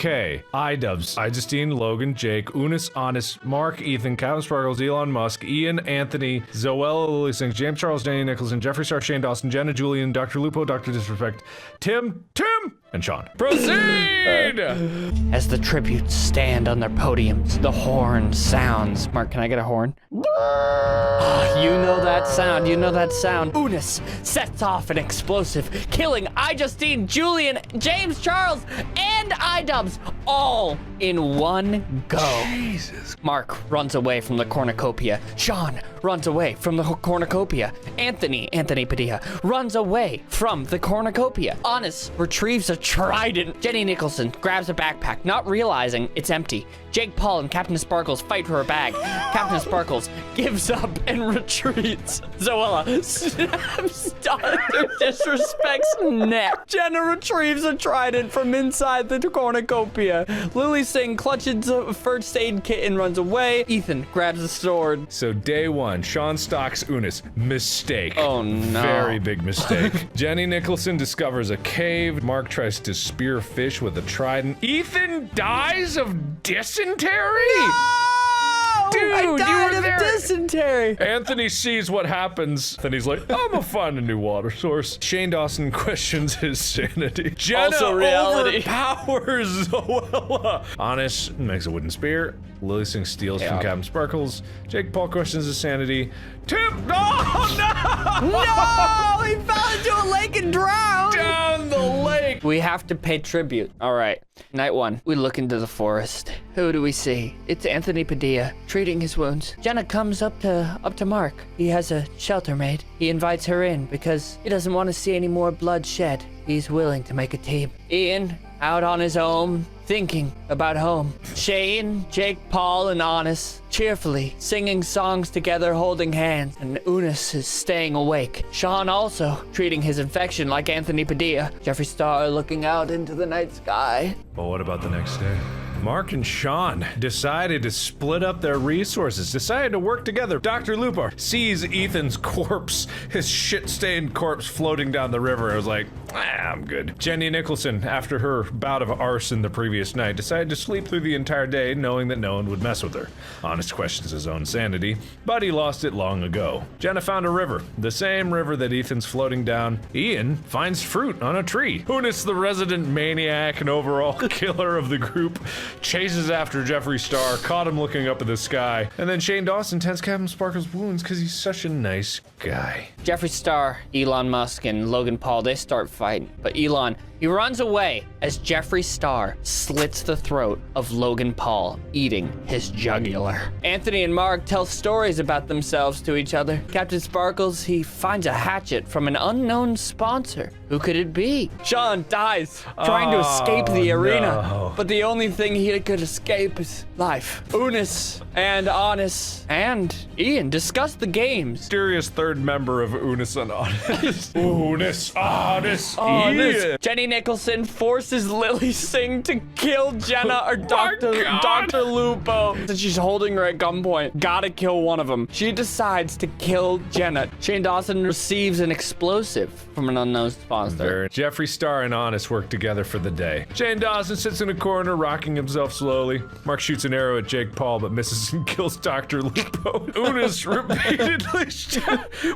K, iDubbbz, Justine, Logan, Jake, Unus, Annus, Mark, Ethan, Captain Sparkles, Elon Musk, Ian, Anthony, Zoella, Lily Singh, James Charles, Danny Nicholson, Jeffree Star, Shane Dawson, Jenna, Julian, Dr. Lupo, Dr. Disrespect, Tim, and Sean. Proceed! As the tributes stand on their podiums, the horn sounds. Mark, can I get a horn? You know that sound, Unus sets off an explosive, killing Justine, Julian, James Charles, and iDubbbz all in one go. Jesus. Mark runs away from the cornucopia. Sean runs away from the cornucopia. Anthony Padilla, runs away from the cornucopia. Annus retrieves a trident. Jenny Nicholson grabs a backpack, not realizing it's empty. Jake Paul and Captain Sparkles fight for her bag. Captain Sparkles gives up and retreats. Zoella snaps Dr. Disrespect's neck. Jenna retrieves a trident from inside the cornucopia. Lily Singh clutches a first aid kit and runs away. Ethan grabs a sword. So day one, Sean stalks Unus. Mistake. Oh no. Very big mistake. Jenny Nicholson discovers a cave. Mark tries to spear fish with a trident. Ethan dies of dysentery? Dude, I died you were of dysentery. Anthony sees what happens, then he's like, I'm gonna find a new water source. Shane Dawson questions his sanity. Jenna Also reality. overpowers Zoella. Annus makes a wooden spear. Lily Singh steals from Captain Sparkles. Jake Paul questions his sanity. Tim, no! No, he fell into a lake and drowned. Down the lake. We have to pay tribute. All right, night one, we look into the forest. Who do we see? It's Anthony Padilla treating his wounds. Jenna comes up to Mark. He has a shelter made. He invites her in because he doesn't want to see any more blood shed. He's willing to make a team. Ian, out on his own, thinking about home. Shane, Jake Paul, and Annus cheerfully singing songs together, holding hands, and Unus is staying awake. Sean also treating his infection like Anthony Padilla. Jeffree Star looking out into the night sky. Well, what about the next day? Mark and Sean decided to split up their resources, decided to work together. Dr. Lupo sees Ethan's corpse, his shit-stained corpse floating down the river. I was like, I'm good. Jenny Nicholson, after her bout of arson the previous night, decided to sleep through the entire day, knowing that no one would mess with her. Honest questions his own sanity, but he lost it long ago. Jenna found a river, the same river that Ethan's floating down. Ian finds fruit on a tree. Unus, the resident maniac and overall killer of the group, chases after Jeffree Star, caught him looking up at the sky, and then Shane Dawson tends Captain Sparkle's wounds because he's such a nice guy. Jeffree Star, Elon Musk, and Logan Paul, they start fighting, but Elon, he runs away as Jeffree Star slits the throat of Logan Paul, eating his jugular. Anthony and Mark tell stories about themselves to each other. Captain Sparkles, he finds a hatchet from an unknown sponsor. Who could it be? Sean dies trying to escape the arena, but the only thing he could escape is life. Unus and Annus and Ian discuss the games. Mysterious third member of Unus and Annus. Unus, Annus, Ian. Jenny Nicholson forces Lily Singh to kill Jenna or Dr. Lupo. And she's holding her at gunpoint. Gotta kill one of them. She decides to kill Jenna. Shane Dawson receives an explosive from an unknown sponsor. Jeffree Star and Annus work together for the day. Shane Dawson sits in a corner, rocking himself slowly. Mark shoots an arrow at Jake Paul, but misses and kills Dr. Lupo. Unus repeatedly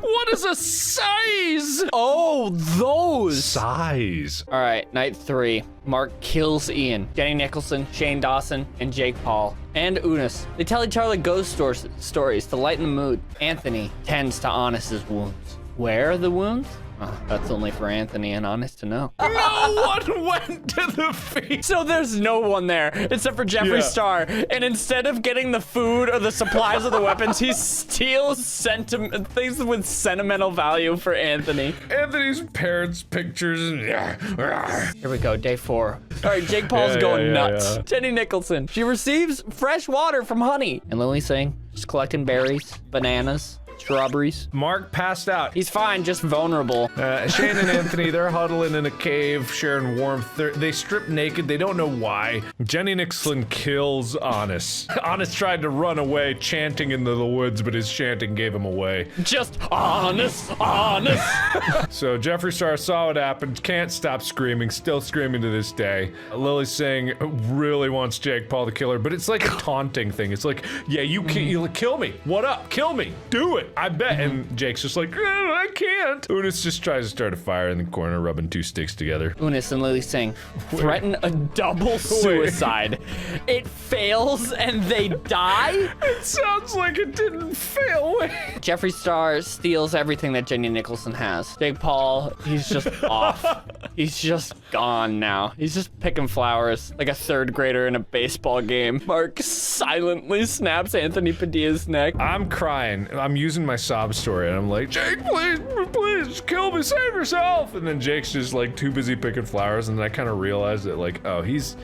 What is a size? Oh, those! Size. All right, night 3. Mark kills Ian, Jenny Nicholson, Shane Dawson, and Jake Paul. And Unus. They tell each other ghost stories to lighten the mood. Anthony tends to Annus's wounds. Where are the wounds? Oh, that's only for Anthony and Annus to know. No one went to the feast. So there's no one there except for Jeffree Star. And instead of getting the food or the supplies or the weapons, he steals things with sentimental value for Anthony. Anthony's parents' pictures. Here we go, day 4. All right, Jake Paul's going nuts. Jenny Nicholson, she receives fresh water from honey. And Lily Singh, just collecting berries, bananas, strawberries. Mark passed out. He's fine, just vulnerable. Shane and Anthony, they're huddling in a cave, sharing warmth. They strip naked. They don't know why. Jenny Nicholson kills Annus. Annus tried to run away, chanting into the woods, but his chanting gave him away. Just honest. So Jeffree Star saw what happened, can't stop screaming, still screaming to this day. Lily Singh really wants Jake Paul to kill her, but it's like a taunting thing. It's like, yeah, you kill me. What up? Kill me. Do it. I bet. And Jake's just like, I can't. Unus just tries to start a fire in the corner, rubbing two sticks together. Unus and Lily Singh threaten a double suicide. It fails and they die? It sounds like it didn't fail. Jeffree Star steals everything that Jenny Nicholson has. Jake Paul, he's just off. He's just gone now. He's just picking flowers like a third grader in a baseball game. Mark silently snaps Anthony Padilla's neck. I'm crying. I'm using my sob story and I'm like, Jake, please kill me, save yourself. And then Jake's just like too busy picking flowers, and then I kind of realized that like, oh, he's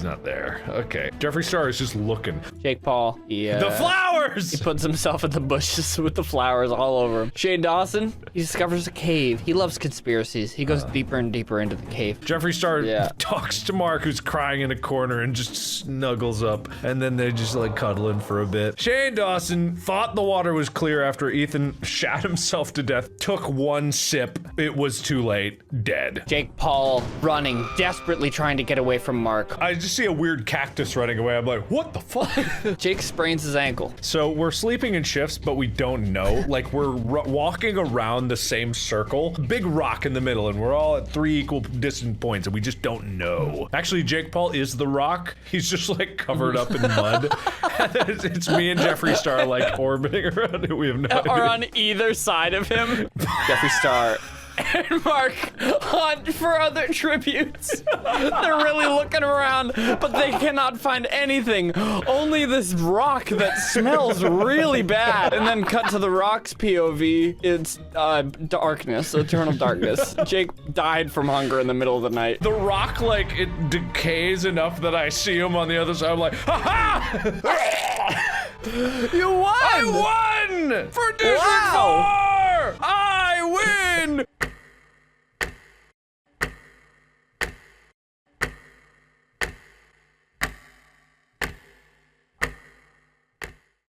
not there. Okay. Jeffree Star is just looking. Jake Paul, The flowers! He puts himself in the bushes with the flowers all over him. Shane Dawson, he discovers a cave. He loves conspiracies. He goes deeper and deeper into the cave. Jeffree Star talks to Mark, who's crying in a corner, and just snuggles up. And then they just like cuddling for a bit. Shane Dawson thought the water was clear after Ethan shot himself to death. Took one sip. It was too late. Dead. Jake Paul running, desperately trying to get away from Mark. I just see a weird cactus running away. I'm like, what the fuck? Jake sprains his ankle. So we're sleeping in shifts, but we don't know. Like we're walking around the same circle, big rock in the middle, and we're all at 3 equal distant points, and we just don't know. Actually, Jake Paul is the rock. He's just like covered up in mud. It's me and Jeffree Star like orbiting around it. We have no idea. Or on either side of him. Jeffree Star and Mark hunt for other tributes. They're really looking around, but they cannot find anything. Only this rock that smells really bad. And then cut to the rock's POV. It's darkness, eternal darkness. Jake died from hunger in the middle of the night. The rock, like, it decays enough that I see him on the other side. I'm like, ha-ha! You won! I won! For District 4! I win!